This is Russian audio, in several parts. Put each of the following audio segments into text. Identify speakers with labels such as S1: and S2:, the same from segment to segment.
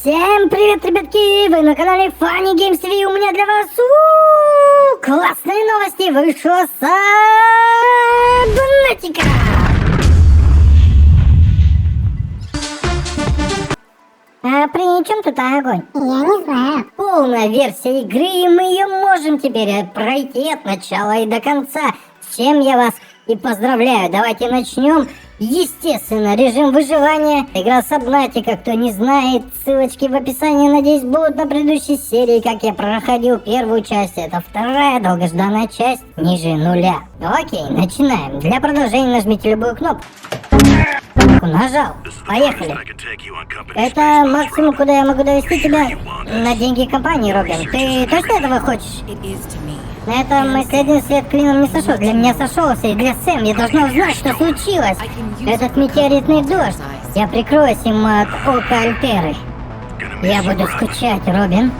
S1: Всем привет, ребятки! Вы на канале Funny Games TV. У меня для вас классные новости. Вышла Сабнатика. А при чем тут огонь?
S2: Я не знаю.
S1: Полная версия игры, и мы ее можем теперь пройти от начала и до конца. С чем я вас и поздравляю. Давайте начнем. Естественно, режим выживания. Игра Сабнатика. Кто не знает, ссылочки в описании, надеюсь, будут на предыдущей серии, как я проходил первую часть. Это вторая долгожданная часть ниже нуля. Окей, начинаем. Для продолжения нажмите любую кнопку. Нажал. Поехали. Это максимум, куда я могу довести тебя на деньги компании, Робин. Ты точно этого хочешь? На этом мой следующий свет клином не сошел. Для меня сошелся, и для Сэм я должна узнать, что случилось. Этот метеоритный дождь. Я прикроюсь им от ока Альтеры. Я буду скучать, Робин.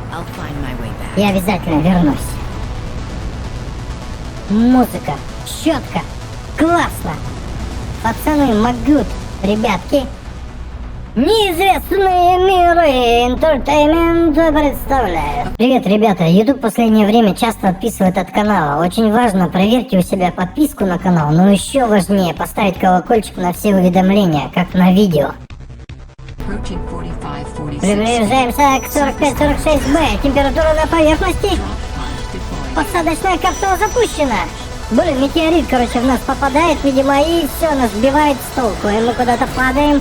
S1: Я обязательно вернусь. Музыка. Четко. Классно. Пацаны могут, ребятки. Неизвестные миры Entertainment представляет. Привет, ребята. YouTube в последнее время часто отписывает от канала. Очень важно, проверьте у себя подписку на канал. Но еще важнее, поставить колокольчик на все уведомления, как на видео. Приближаемся к 45-46Б. Температура на поверхности. Посадочная капсула запущена. Блин, метеорит, короче, в нас попадает, видимо, и все, нас сбивает с толку. И мы куда-то падаем.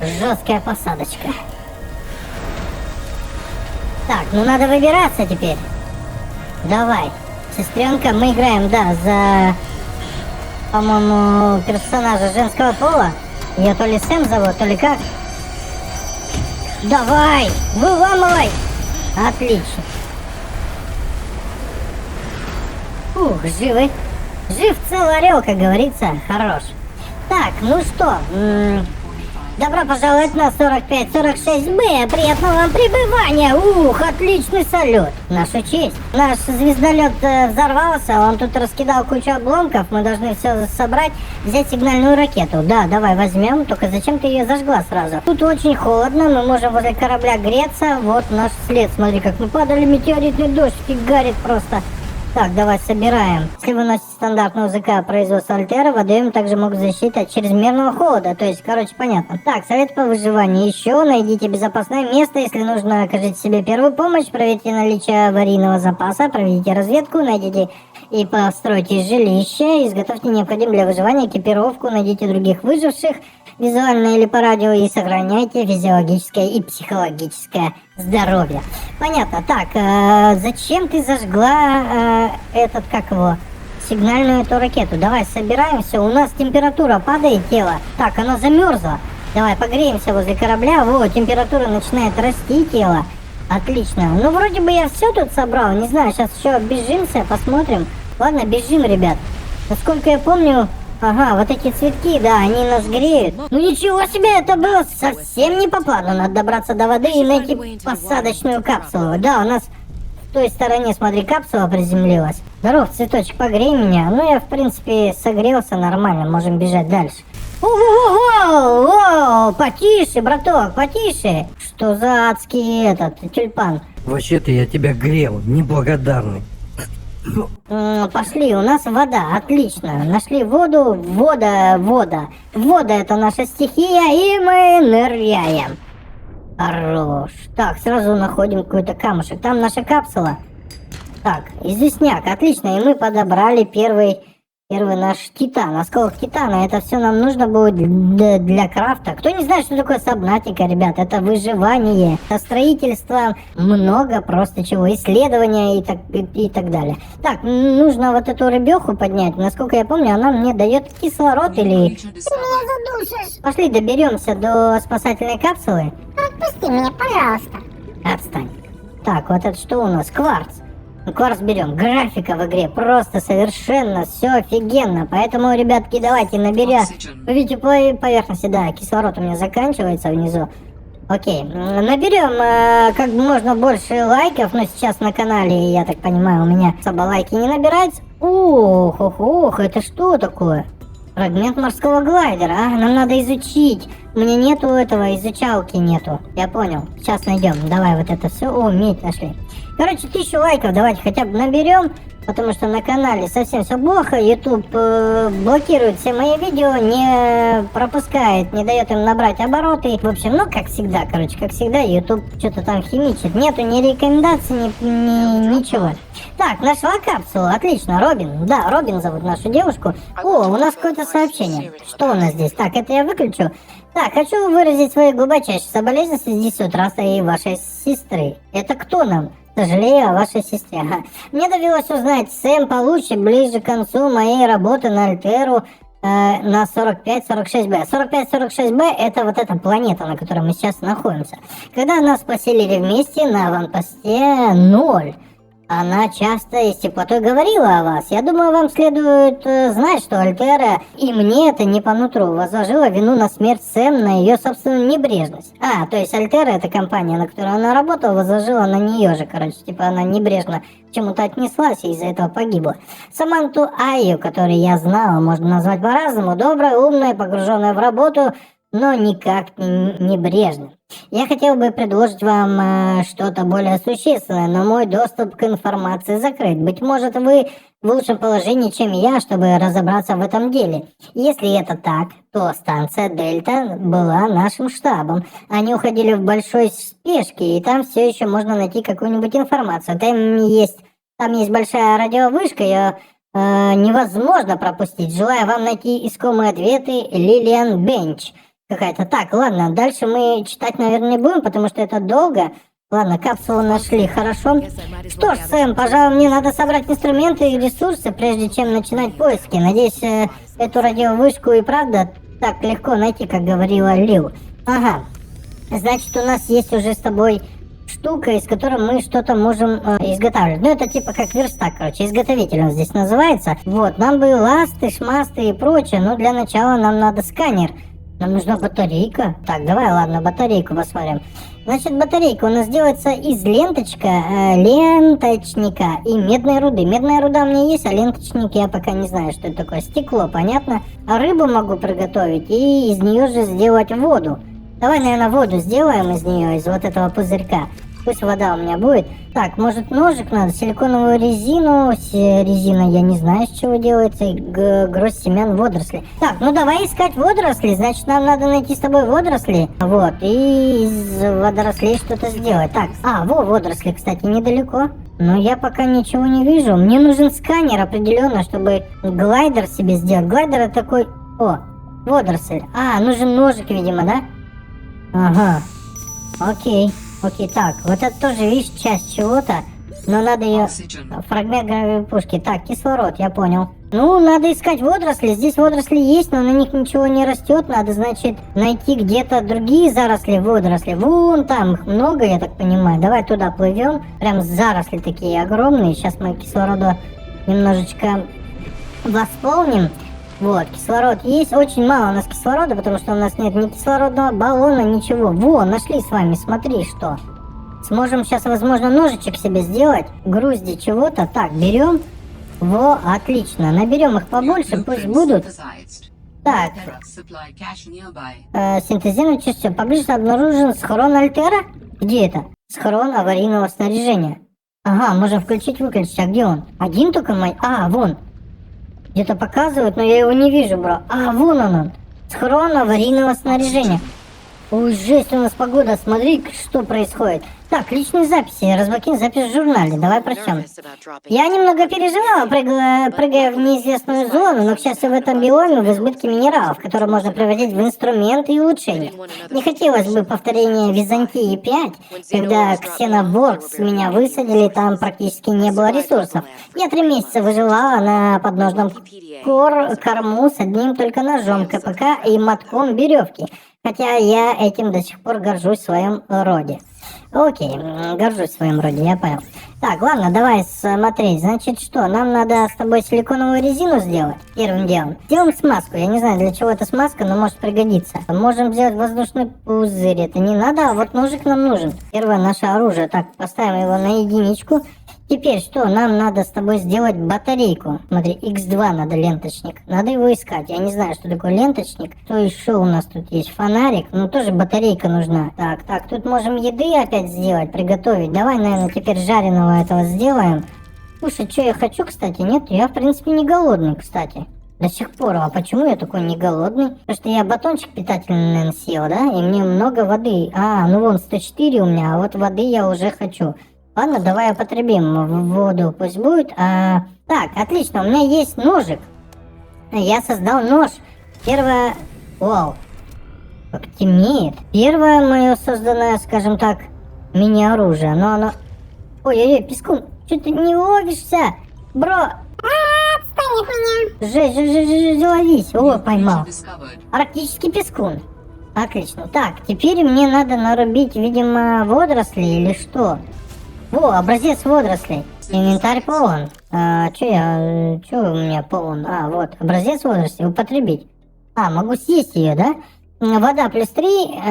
S1: Жесткая посадочка. Так, ну надо выбираться теперь. Давай, сестренка, мы играем, да, за, по-моему, персонажа женского пола. Ее то ли Сэм зовут, то ли как. Давай, выламывай. Отлично. Живы. Жив целый орел, как говорится, хорош. Так, ну что, добро пожаловать на 45-46Б. Приятного вам пребывания. Отличный салют. Наша честь. Наш звездолет взорвался, он тут раскидал кучу обломков. Мы должны все собрать, взять сигнальную ракету. Да, давай возьмем, только зачем ты ее зажгла сразу? Тут очень холодно, мы можем возле корабля греться. Вот наш след, смотри, как мы падали, метеоритный дождь фигарит просто. Так, давай собираем. Если вы носите стандартную УЗК производства Альтера, водоем также могут защитить от чрезмерного холода. То есть, короче, понятно. Так, совет по выживанию. Еще найдите безопасное место. Если нужно, окажите себе первую помощь. Проверьте наличие аварийного запаса. Проведите разведку. Найдите и постройте жилище. Изготовьте необходимую для выживания экипировку. Найдите других выживших визуально или по радио и сохраняйте физиологическое и психологическое здоровье. Понятно. Так, зачем ты зажгла сигнальную эту ракету? Давай собираемся. У нас температура падает, тело. Так, оно замерзло. Давай погреемся возле корабля. Вот, температура начинает расти, тело. Отлично. Ну, вроде бы я все тут собрал. Не знаю, сейчас еще бежимся, посмотрим. Ладно, бежим, ребят. Насколько я помню... Ага, вот эти цветки, да, они нас греют. Ну ничего себе, это было совсем не по плану. Надо добраться до воды и найти посадочную капсулу. Да, у нас в той стороне, смотри, капсула приземлилась. Здоров, цветочек, погрей меня. Ну я, в принципе, согрелся нормально, можем бежать дальше. Воу, потише, браток, потише. Что за адский тюльпан?
S3: Вообще-то я тебя грел, неблагодарный.
S1: Пошли, у нас вода, отлично. Нашли воду, вода. Вода это наша стихия, и мы ныряем. Хорош. Так, сразу находим какой-то камушек. Там наша капсула. Так, известняк, отлично. И мы подобрали первый наш титан, осколок титана. Это все нам нужно будет для крафта. Кто не знает, что такое Сабнатика, ребят, это выживание, это строительство, много просто чего, исследования и так далее. Так, нужно вот эту рыбеху поднять. Насколько я помню, она мне дает кислород или...
S2: Ты меня задушишь.
S1: Пошли, доберемся до спасательной капсулы.
S2: Отпусти меня, пожалуйста.
S1: Отстань. Так, вот это что у нас? Кварц. Кварц берем. Графика в игре просто совершенно все офигенно. Поэтому, ребятки, давайте наберем. Вы видите, по поверхности, да, кислород у меня заканчивается внизу. Окей, наберем как можно больше лайков. Но сейчас на канале, я так понимаю, у меня особо лайки не набираются. Ох, это что такое? Фрагмент морского глайдера, нам надо изучить. У меня нету этого, изучалки нету. Я понял. Сейчас найдем. Давай вот это все. О, медь нашли. Короче, 1000 лайков давайте хотя бы наберем. Потому что на канале совсем все плохо. YouTube блокирует все мои видео, не пропускает, не дает им набрать обороты. В общем, ну как всегда, короче, как всегда, YouTube что-то там химичит. Нету ни рекомендаций, ничего. Так, нашла капсулу, отлично, Робин. Да, Робин зовут нашу девушку. О, у нас какое-то сообщение. Что у нас здесь? Так, это я выключу. Так, хочу выразить свои глубочайшие соболезнования в связи с утратой вашей сестры. Это кто нам? Сожалею о вашей сестре. Ага. Мне довелось узнать Сэм получше ближе к концу моей работы на Альтеру на 45-46Б. 45-46Б это вот эта планета, на которой мы сейчас находимся. Когда нас поселили вместе на аванпосте 0. Она часто и с теплотой говорила о вас. Я думаю, вам следует знать, что Альтера, и мне это не по нутру, возложила вину на смерть Сэм на ее собственную небрежность. То есть Альтера, это компания, на которой она работала, возложила на нее же, короче, типа она небрежно к чему-то отнеслась и из-за этого погибла. Саманту Айю, которую я знала, можно назвать по-разному, добрая, умная, погруженная в работу, но никак не небрежно. Я хотел бы предложить вам что-то более существенное, но мой доступ к информации закрыт. Быть может, вы в лучшем положении, чем я, чтобы разобраться в этом деле. Если это так, то станция Дельта была нашим штабом. Они уходили в большой спешке, и там все еще можно найти какую-нибудь информацию. Там есть большая радиовышка, ее невозможно пропустить. Желаю вам найти искомые ответы, Лилиан Бенч. Какая-то. Так, ладно, дальше мы читать, наверное, не будем, потому что это долго. Ладно, капсулу нашли, хорошо. Что ж, Сэм, пожалуй, мне надо собрать инструменты и ресурсы, прежде чем начинать поиски. Надеюсь, эту радиовышку и правда так легко найти, как говорила Лил. Ага, значит, у нас есть уже с тобой штука, из которой мы что-то можем изготавливать. Ну, это типа как верстак, короче, изготовитель он здесь называется. Вот, нам бы ласты, шмасты и прочее, но для начала нам надо сканер. Нам нужна батарейка. Так, давай, ладно, батарейку посмотрим. Значит, батарейка у нас делается из ленточника и медной руды. Медная руда у меня есть, а ленточник я пока не знаю, что это такое. Стекло, понятно. А рыбу могу приготовить и из нее же сделать воду. Давай, наверное, воду сделаем из нее, из вот этого пузырька. Пусть вода у меня будет. Так, может ножик надо, силиконовую резину. Резина я не знаю, с чего делается. И гроздь семян водорослей. Так, ну давай искать водоросли. Значит, нам надо найти с тобой водоросли. Вот, и из водорослей что-то сделать. Так, водоросли, кстати, недалеко. Но я пока ничего не вижу. Мне нужен сканер определенно, чтобы глайдер себе сделать. Глайдер это такой... О, водоросль. Нужен ножик, видимо, да? Ага, окей. Окей, так, вот это тоже, видишь, часть чего-то, но надо ее... Фрагмент гравий пушки. Так, кислород, я понял. Ну, надо искать водоросли. Здесь водоросли есть, но на них ничего не растет. Надо, значит, найти где-то другие заросли водорослей. Вон там их много, я так понимаю. Давай туда плывем. Прям заросли такие огромные. Сейчас мы кислорода немножечко восполним. Вот, кислород есть. Очень мало у нас кислорода, потому что у нас нет ни кислородного баллона, ничего. Во, нашли с вами, смотри, что. Сможем сейчас, возможно, ножичек себе сделать. Грузди чего-то. Так, берем. Во, отлично. Наберем их побольше, пусть будут. Так. Синтезируем частью. Поближе обнаружен схрон Альтера. Где это? Схрон аварийного снаряжения. Ага, можем включить-выключить. А где он? Один только мой? Вон. Где-то показывают, но я его не вижу, бро. Вон он. Схрон аварийного снаряжения. Ой, жесть, у нас погода. Смотри, что происходит. Так, личные записи. Разблокируем запись в журнале. Давай прочтем. Я немного переживала, прыгая в неизвестную зону, но, к счастью, в этом биоме в избытке минералов, которые можно превратить в инструменты и улучшения. Не хотелось бы повторения Византии 5, когда Ксеноборгс меня высадили, там практически не было ресурсов. Я 3 месяца выживала на подножном корму с одним только ножом КПК и мотком веревки. Хотя я этим до сих пор горжусь в своем роде. Окей, горжусь в своем роде, я понял. Так, ладно, давай смотреть. Значит, что, нам надо с тобой силиконовую резину сделать первым делом. Сделаем смазку. Я не знаю, для чего эта смазка, но может пригодиться. Можем сделать воздушный пузырь. Это не надо, а вот ножик нам нужен. Первое наше оружие. Так, поставим его на единичку. Теперь что? Нам надо с тобой сделать батарейку. Смотри, X2 надо ленточник. Надо его искать. Я не знаю, что такое ленточник. Что еще у нас тут есть? Фонарик. Ну, тоже батарейка нужна. Так, тут можем еды опять сделать, приготовить. Давай, наверное, теперь жареного этого сделаем. Слушай, что я хочу, кстати? Нет, я, в принципе, не голодный, кстати. До сих пор. А почему я такой не голодный? Потому что я батончик питательный, наверное, съел, да? И мне много воды. Ну вон 104 у меня, а вот воды я уже хочу. Ладно, давай употребим воду, пусть будет. Так, отлично, у меня есть ножик. Я создал нож. Первое... Вау. Как темнеет. Первое мое созданное, скажем так, мини-оружие. Но оно... Ой-ой-ой, пескун, что ты не ловишься? Бро!
S2: Отстань от меня.
S1: Жесть, ловись. О, поймал. Арктический пескун. Отлично. Так, теперь мне надо нарубить, видимо, водоросли или что? О, образец водорослей. Инвентарь полон. Чё у меня полон? Вот, образец водорослей. Употребить. Могу съесть ее, да? Вода плюс 3.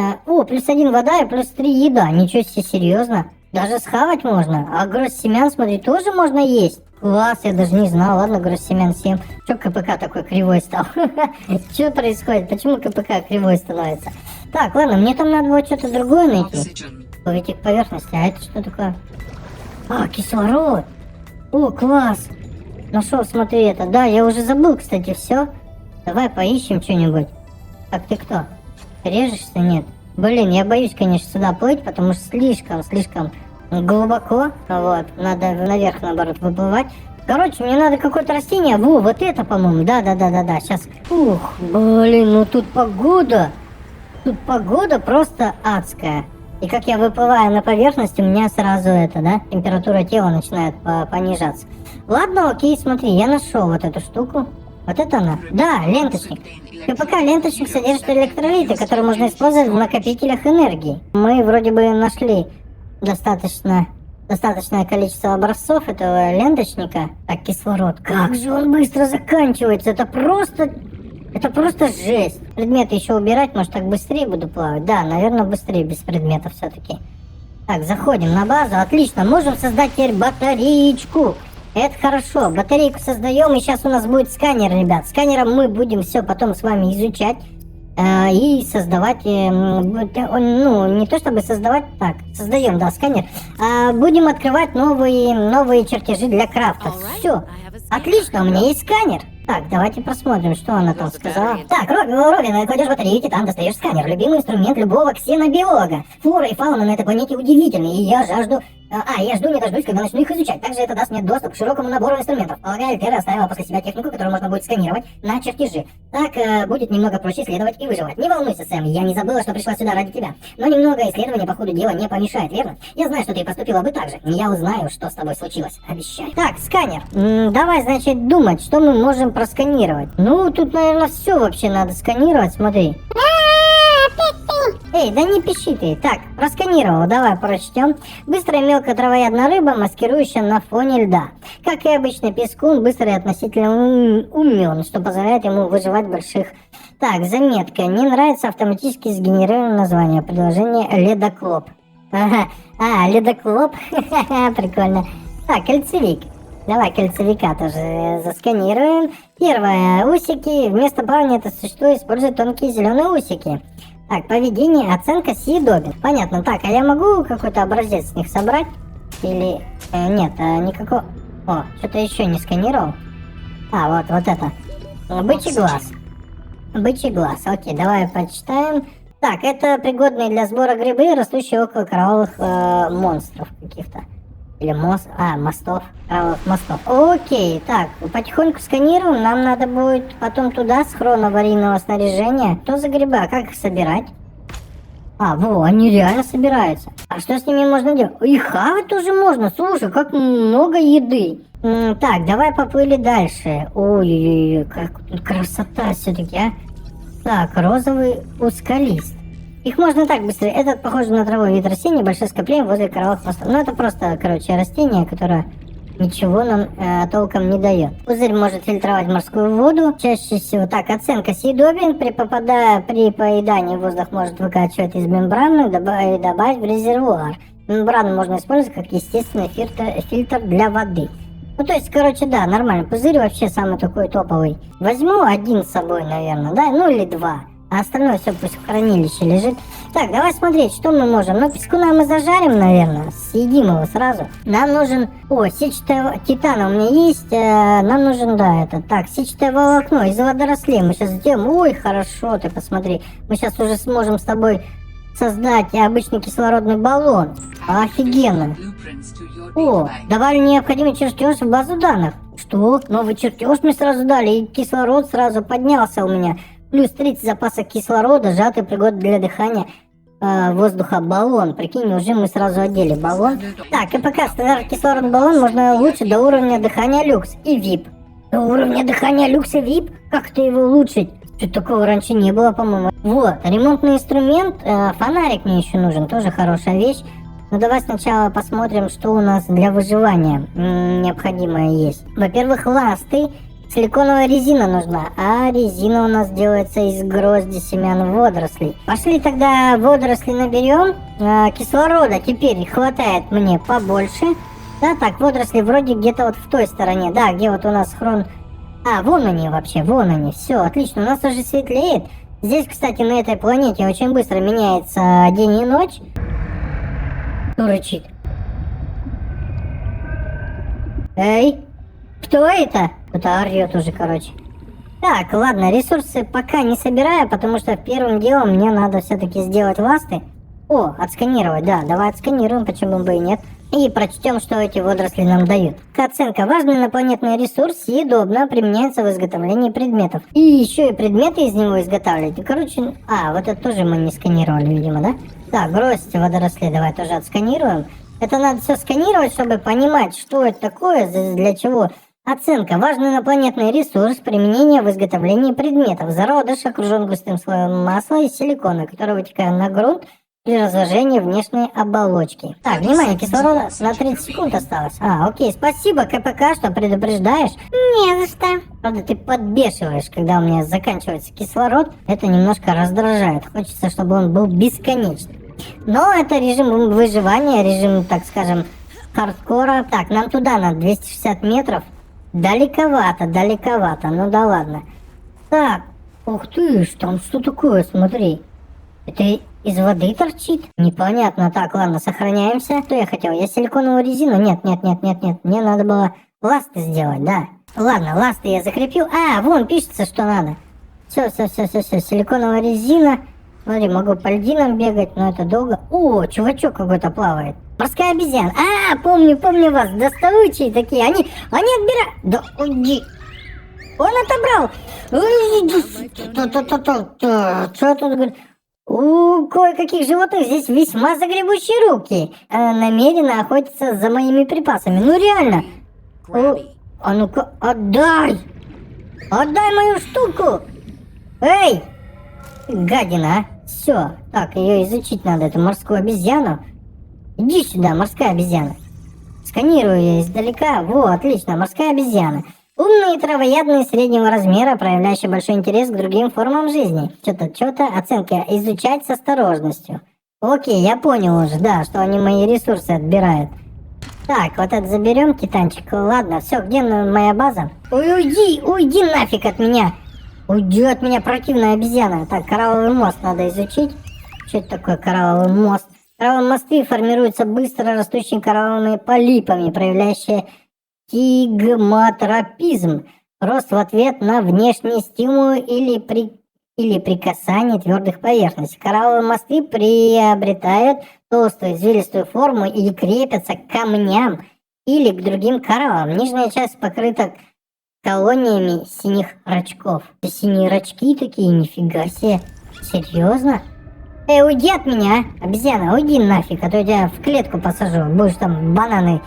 S1: Плюс 1 вода и плюс 3 еда. Ничего себе, серьезно. Даже схавать можно. А гроздь семян, смотри, тоже можно есть. Класс, я даже не знал. Ладно, гроздь семян съем. Чё КПК такой кривой стал? Что происходит? Почему КПК кривой становится? Так, ладно, мне там надо вот что-то другое найти. Выйти к поверхности. А это что такое? Кислород. О, класс. Нашел, смотри, это. Да, я уже забыл, кстати, все. Давай поищем что-нибудь. Так, ты кто? Режешься? Нет. Блин, я боюсь, конечно, сюда плыть, потому что слишком глубоко. Вот, надо наверх, наоборот, выплывать. Короче, мне надо какое-то растение. Вот это, по-моему. Да. Сейчас. Блин, ну тут погода. Тут погода просто адская. И как я выплываю на поверхность, у меня сразу температура тела начинает понижаться. Ладно, окей, смотри, я нашел вот эту штуку. Вот это она. Да, ленточник. КПК ленточник содержит электролиты, которые можно использовать в накопителях энергии. Мы вроде бы нашли достаточное количество образцов этого ленточника. Так, кислород. Как же он быстро заканчивается. Это просто жесть. Предметы еще убирать, может, так быстрее буду плавать? Да, наверное, быстрее без предметов все-таки. Так, заходим на базу. Отлично, можем создать теперь батареечку. Это хорошо. Батарейку создаем, и сейчас у нас будет сканер, ребят. Сканером мы будем все потом с вами изучать и создавать, не то чтобы создавать, так, создаем, да, сканер. Будем открывать новые чертежи для крафта. Все. Отлично, у меня есть сканер. Так, давайте посмотрим, что она там сказала. Так, Робин, кладешь батарею, титан, достаешь сканер. Любимый инструмент любого ксенобиолога. Флора и фауна на этой планете удивительны, и я жду не дождусь, когда начну их изучать. Также это даст мне доступ к широкому набору инструментов. Полагаю, Альтера оставила после себя технику, которую можно будет сканировать на чертежи. Так будет немного проще исследовать и выживать. Не волнуйся, Сэм, я не забыла, что пришла сюда ради тебя. Но немного исследования по ходу дела не помешает, верно? Я знаю, что ты поступила бы так же. Я узнаю, что с тобой случилось. Обещаю. Так, сканер. Давай, значит, думать, что мы можем просканировать. Ну, тут, наверное, все вообще надо сканировать, смотри. Эй, да не пиши ты. Так, просканировал, давай прочтем. Быстрая мелкая травоядная рыба, маскирующая на фоне льда. Как и обычно, пескун быстро и относительно умен, что позволяет ему выживать в больших... Так, заметка. Не нравится автоматически сгенерированное название. Предложение ледоклоп. Ледоклоп? Прикольно. Так, кольцевик. Давай кольцевика тоже засканируем. Первое. Усики. Вместо плавания это существо использует тонкие зеленые усики. Так, поведение, оценка съедобен. Понятно. Так, а я могу какой-то образец с них собрать? Или... нет, никакого... что-то еще не сканировал. Вот это. Бычий глаз. Бычий глаз. Окей, давай почитаем. Так, это пригодные для сбора грибы, растущие около кровавых монстров каких-то. Или мостов. Кровавых мостов. Окей, так, потихоньку сканируем. Нам надо будет потом туда схрон аварийного снаряжения. Что за грибы? А как их собирать? Они реально собираются. А что с ними можно делать? И хавать тоже можно. Слушай, как много еды. Так, давай поплыли дальше. Ой-ой-ой, как тут красота все-таки, а. Так, розовый ускалист. Их можно так быстро. Этот похож на траву, вид растения, большое скопление возле коровых мостов. Ну, это просто, растение, которое ничего нам толком не дает. Пузырь может фильтровать морскую воду. Чаще всего, так, оценка съедобен. При поедании воздух может выкачивать из мембраны и добавить в резервуар. Мембрану можно использовать как естественный фильтр для воды. Ну, то есть, короче, да, нормально. Пузырь вообще самый такой топовый. Возьму один с собой, наверное, да? Ну, или два. А остальное все пусть в хранилище лежит. Так, давай смотреть, что мы можем. Ну, пескуна мы зажарим, наверное. Съедим его сразу. Нам нужен... О, сетчатое... Титана у меня есть. Нам нужен, да, это... Так, сетчатое волокно из водорослей. Мы сейчас сделаем... Ой, хорошо, ты посмотри. Мы сейчас уже сможем с тобой создать обычный кислородный баллон. Офигенно. О, давали необходимый чертеж в базу данных. Что? Новый чертеж мне сразу дали, и кислород сразу поднялся у меня. Плюс 30 запаса кислорода, сжатый пригодный для дыхания воздуха баллон. Прикинь, уже мы сразу одели баллон. Так, и пока стандартный кислородный баллон можно улучшить до уровня дыхания люкс и VIP. До уровня дыхания люкс и VIP? Как-то его улучшить? Что-то такого раньше не было, по-моему. Вот, ремонтный инструмент, фонарик мне еще нужен, тоже хорошая вещь. Но давай сначала посмотрим, что у нас для выживания необходимое есть. Во-первых, ласты. Силиконовая резина нужна, а резина у нас делается из грозди семян водорослей. Пошли тогда водоросли наберем. Кислорода теперь хватает мне побольше. Да, так, водоросли вроде где-то вот в той стороне. Да, где вот у нас хрон... А, вон они вообще, вон они. Все, отлично, у нас уже светлеет. Здесь, кстати, на этой планете очень быстро меняется день и ночь. Кто рычит? Эй, кто это? Кто-то орёт уже, короче. Так, ладно, ресурсы пока не собираю, потому что первым делом мне надо все-таки сделать ласты. О, отсканировать, да, давай отсканируем, почему бы и нет. И прочтем, что эти водоросли нам дают. Оценка. Важный инопланетный ресурс съедобно применяется в изготовлении предметов. И еще и предметы из него изготавливать. Короче, вот это тоже мы не сканировали, видимо, да? Так, гроздь водорослей давай тоже отсканируем. Это надо все сканировать, чтобы понимать, что это такое, для чего. Оценка. Важный инопланетный ресурс применения в изготовлении предметов. Зародыш окружен густым слоем масла и силикона, который вытекает на грунт при разложении внешней оболочки. Так, внимание, кислорода на 30 секунд осталось. Окей, спасибо, КПК, что предупреждаешь.
S2: Не за что.
S1: Правда, ты подбешиваешь, когда у меня заканчивается кислород. Это немножко раздражает. Хочется, чтобы он был бесконечным. Но это режим выживания, режим, так скажем, хардкора. Так, нам туда надо 260 метров. Далековато, далековато. Ну да ладно. Так, ух ты, там что такое, смотри. Это из воды торчит? Непонятно. Так, ладно, сохраняемся. Что я хотел? Я силиконовую резину? Нет. Мне надо было ласты сделать, да. Ладно, ласты я закрепил. Вон пишется, что надо. Все. Силиконовая резина. Смотри, могу по льдинам бегать, но это долго. О, чувачок какой-то плавает. Морская обезьяна. Помню вас. Доставучие такие. Они отбирают. Да уйди. Он отобрал. Что тут говорит? У кое-каких животных здесь весьма загребущие руки. Намеренно охотятся за моими припасами. Ну реально. Ну-ка, отдай. Отдай мою штуку. Эй, гадина, Все. Так, ее изучить надо, эту морскую обезьяну. Иди сюда, морская обезьяна. Сканирую ее издалека. Во, отлично, морская обезьяна. Умные травоядные среднего размера, проявляющие большой интерес к другим формам жизни. Что-то, оценка изучать с осторожностью. Окей, я понял уже, да, что они мои ресурсы отбирают. Так, вот это заберем, титанчик. Ладно, все, где моя база? Уйди нафиг от меня. Уйди от меня, противная обезьяна. Так, коралловый мост надо изучить. Что это такое коралловый мост? Коралловые мосты формируются быстро растущими коралловыми полипами, проявляющие тигмотропизм. Рост в ответ на внешние стимулы или при касании твердых поверхностей. Коралловые мосты приобретают толстую извилистую форму и крепятся к камням или к другим кораллам. Нижняя часть покрыта колониями синих рачков. Синие рачки такие, нифига себе. Серьезно? Уйди от меня, обезьяна, уйди нафиг, а то я тебя в клетку посажу. Будешь там бананы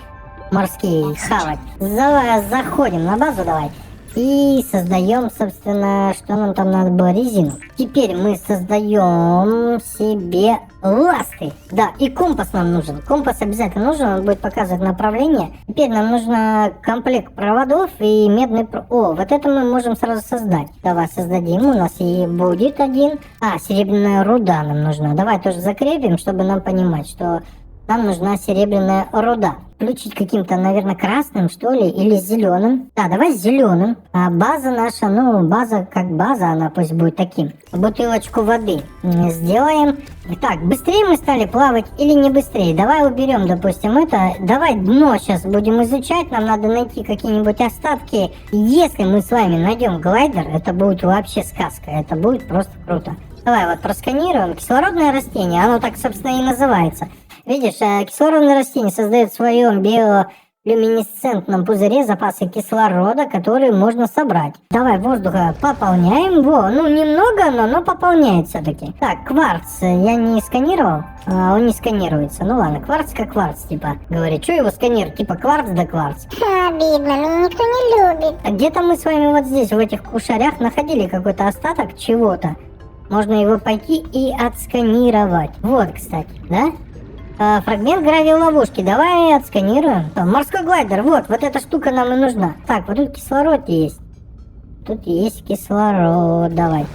S1: морские хавать. Заходим на базу давай. И создаем, собственно, что нам там надо было, резину. Теперь мы создаем себе ласты. Да, и компас нам нужен. Компас обязательно нужен, он будет показывать направление. Теперь нам нужно комплект проводов и медный вот это мы можем сразу создать. Давай создадим, у нас и будет один. Серебряная руда нам нужна. Давай тоже закрепим, чтобы нам понимать, что Нам нужна серебряная руда. Включить каким-то, наверное, красным, что ли, или зеленым. Да, давай с зеленым. А база наша, ну, база как база, она пусть будет таким. Бутылочку воды сделаем. Так, быстрее мы стали плавать или не быстрее? Давай уберем, допустим, это. Давай дно сейчас будем изучать. Нам надо найти какие-нибудь остатки. Если мы с вами найдем глайдер, это будет вообще сказка. Это будет просто круто. Давай вот просканируем. Кислородное растение, оно так, собственно, и называется. Видишь, кислородное растение создает в своем биолюминесцентном пузыре запасы кислорода, которые можно собрать. Давай воздуха пополняем. Во, ну немного, но пополняет все-таки. Так, кварц я не сканировал. Он не сканируется. Ну ладно, кварц как кварц, типа. Говорит, что его сканировать? Типа кварц да кварц.
S2: Обидно, меня никто не любит.
S1: А где-то мы с вами вот здесь, в этих кушарях, находили какой-то остаток чего-то. Можно его пойти и отсканировать. Вот, кстати, да? Фрагмент гравиловушки. Давай отсканируем. Морской глайдер. Вот эта штука нам и нужна. Так, вот тут кислород есть. Тут есть кислород. Давай.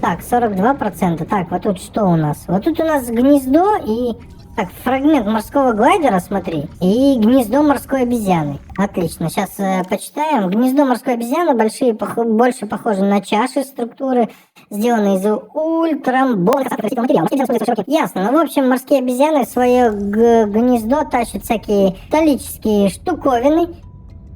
S1: Так, 42%. Так, вот тут что у нас? Вот тут у нас гнездо и... Так, фрагмент морского глайдера, смотри. И гнездо морской обезьяны. Отлично. Сейчас почитаем. Гнездо морской обезьяны больше похоже на чаши структуры, сделанные из ультрамбонных материалов. Ясно. Ну, в общем, морские обезьяны в свое гнездо тащат всякие металлические штуковины.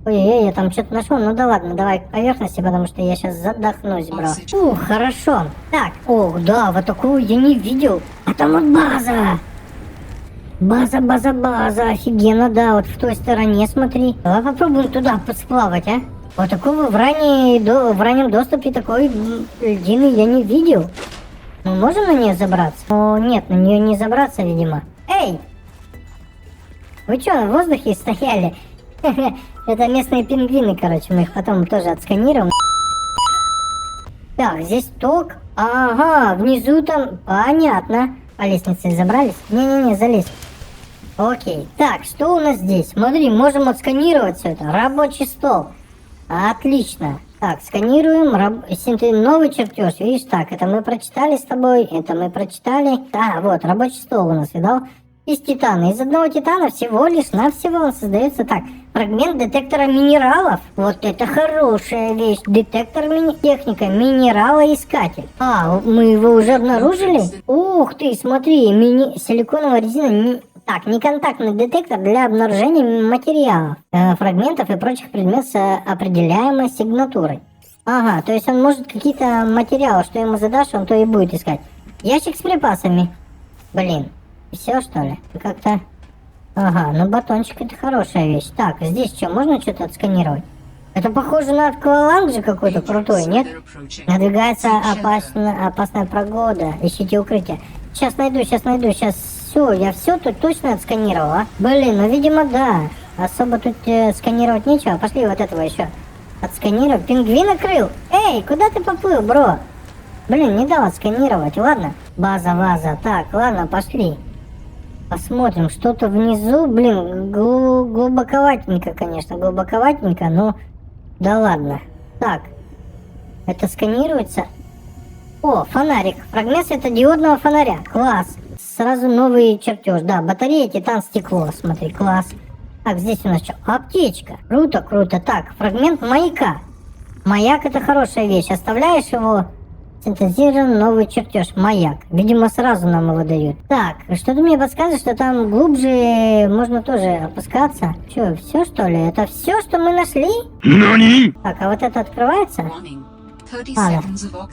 S1: Ой-ой-ой, я там что-то нашел. Ну да ладно, давай к поверхности, потому что я сейчас задохнусь, бро. Ух, хорошо. Так, ох, да, вот такую я не видел. А там вот база. База, офигенно, да, вот в той стороне, смотри. Давай попробуем туда сплавать, а? Вот такого в раннем доступе такой льдины я не видел. Мы можем на нее забраться? О, нет, на нее не забраться, видимо. Эй! Вы что, в воздухе стояли? Это местные пингвины, короче, мы их потом тоже отсканируем. Так, здесь ток. Ага, внизу там, понятно. По лестнице забрались? Не-не-не, залезь. Окей. Так, что у нас здесь? Смотри, можем отсканировать все это. Рабочий стол. Отлично. Так, сканируем. Новый чертеж. Видишь, так, это мы прочитали с тобой. Это мы прочитали. Да, вот, рабочий стол у нас, видал? Из титана. Из одного титана всего лишь навсего он создается. Так, фрагмент детектора минералов. Вот это хорошая вещь. Детектор техника. Минералоискатель. А, мы его уже обнаружили? Ух ты, смотри. Силиконовая резина. Так, неконтактный детектор для обнаружения материалов, фрагментов и прочих предметов с определяемой сигнатурой. Ага, то есть он может какие-то материалы, что ему задашь, он то и будет искать. Ящик с припасами. Блин, все что ли? Как-то... Ага, ну батончик это хорошая вещь. Так, здесь что, можно что-то отсканировать? Это похоже на акваланг же какой-то крутой, нет? Надвигается опасная погода. Ищите укрытие. Сейчас найду. Все, я все тут точно отсканировал, а? Блин, ну видимо да. Особо тут сканировать нечего. Пошли вот этого еще. Отсканировать. Пингвин накрыл. Эй, куда ты поплыл, бро? Блин, не дал отсканировать. Ладно. База. Так, ладно, пошли. Посмотрим, что-то внизу. Блин, глубоковатенько, конечно. Глубоковатенько, но... Да ладно. Так. Это сканируется. О, фонарик. Фрагмент светодиодного фонаря. Класс. Сразу новый чертеж. Да, батарея, титан, стекло. Смотри, класс. Так, здесь у нас что? Аптечка. Круто. Так, фрагмент маяка. Маяк это хорошая вещь. Оставляешь его, синтезирован новый чертеж. Маяк. Видимо, сразу нам его дают. Так, что-то мне подсказывает, что там глубже можно тоже опускаться. Че, все что ли? Это все, что мы нашли? Так, а вот это открывается? Ладно.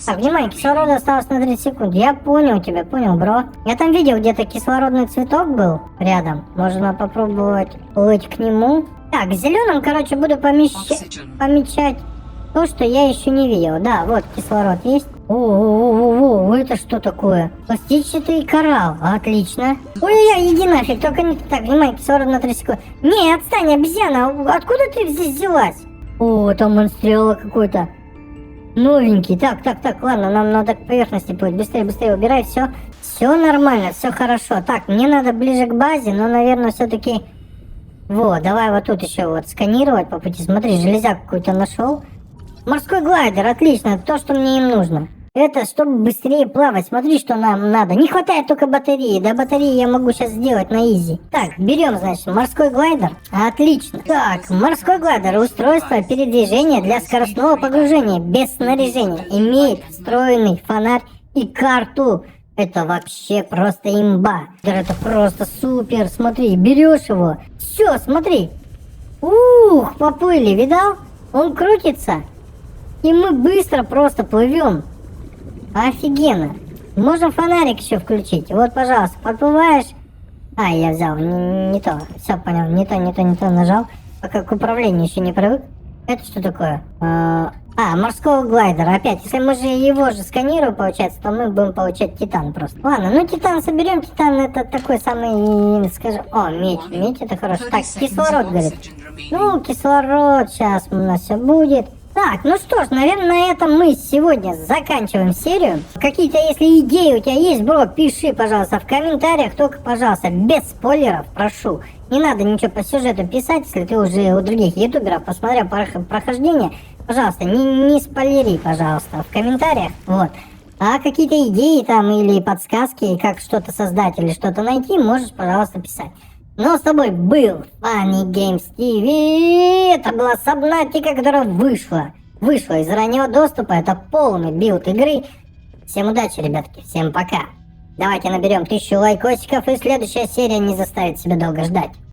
S1: Так, внимание, кислорода осталось на 30 секунд. Я понял тебя, бро. Я там видел, где-то кислородный цветок был рядом. Можно попробовать плыть к нему. Так, зеленым, короче, буду помечать то, что я еще не видел. Да, вот кислород есть. О, это что такое? Пластичный коралл. Отлично. Ой-ой-ой, иди нафиг, только не... Так, внимание, кислород на 30 секунд. Не, отстань, обезьяна, откуда ты здесь взялась? О, там монстриала какой-то. Новенький. Так, ладно, нам надо к поверхности будет. Быстрее убирай, все. Все нормально, все хорошо. Так, мне надо ближе к базе, но, наверное, все-таки... Вот, давай вот тут еще вот сканировать по пути. Смотри, железяк какой-то нашел. Морской глайдер, отлично, то, что мне им нужно. Это чтобы быстрее плавать. Смотри, что нам надо. Не хватает только батареи. До батареи я могу сейчас сделать на изи. Так, берем, значит, морской глайдер. Отлично. Так, морской глайдер. Устройство передвижения для скоростного погружения без снаряжения. Имеет встроенный фонарь и карту. Это вообще просто имба. Это просто супер. Смотри, берешь его. Все, смотри. Ух, поплыли, видал? Он крутится. И мы быстро просто плывем. Офигенно. Можем фонарик еще включить. Вот, пожалуйста, подплываешь. А, я взял не то. Все, понял. Не то нажал. Пока к управлению еще не привык. Это что такое? Морского глайдера. Опять, если мы же его же сканируем, получается, то мы будем получать титан просто. Ладно, ну титан соберем. Титан это такой самый, скажем... О, медь. Медь это хорошо. Так, кислород, говорит. Ну, кислород. Сейчас у нас все будет. Так, ну что ж, наверное, на этом мы сегодня заканчиваем серию. Какие-то, если идеи у тебя есть, бро, пиши, пожалуйста, в комментариях. Только, пожалуйста, без спойлеров, прошу. Не надо ничего по сюжету писать, если ты уже у других ютуберов посмотрел прохождение. Пожалуйста, не спойлери, пожалуйста, в комментариях. Вот. А какие-то идеи там или подсказки, как что-то создать или что-то найти, можешь, пожалуйста, писать. Ну, с тобой был Funny Games TV. Это была Сабнатика, которая вышла из раннего доступа. Это полный билд игры. Всем удачи, ребятки. Всем пока. Давайте наберем 1000 лайкосиков, и следующая серия не заставит себя долго ждать.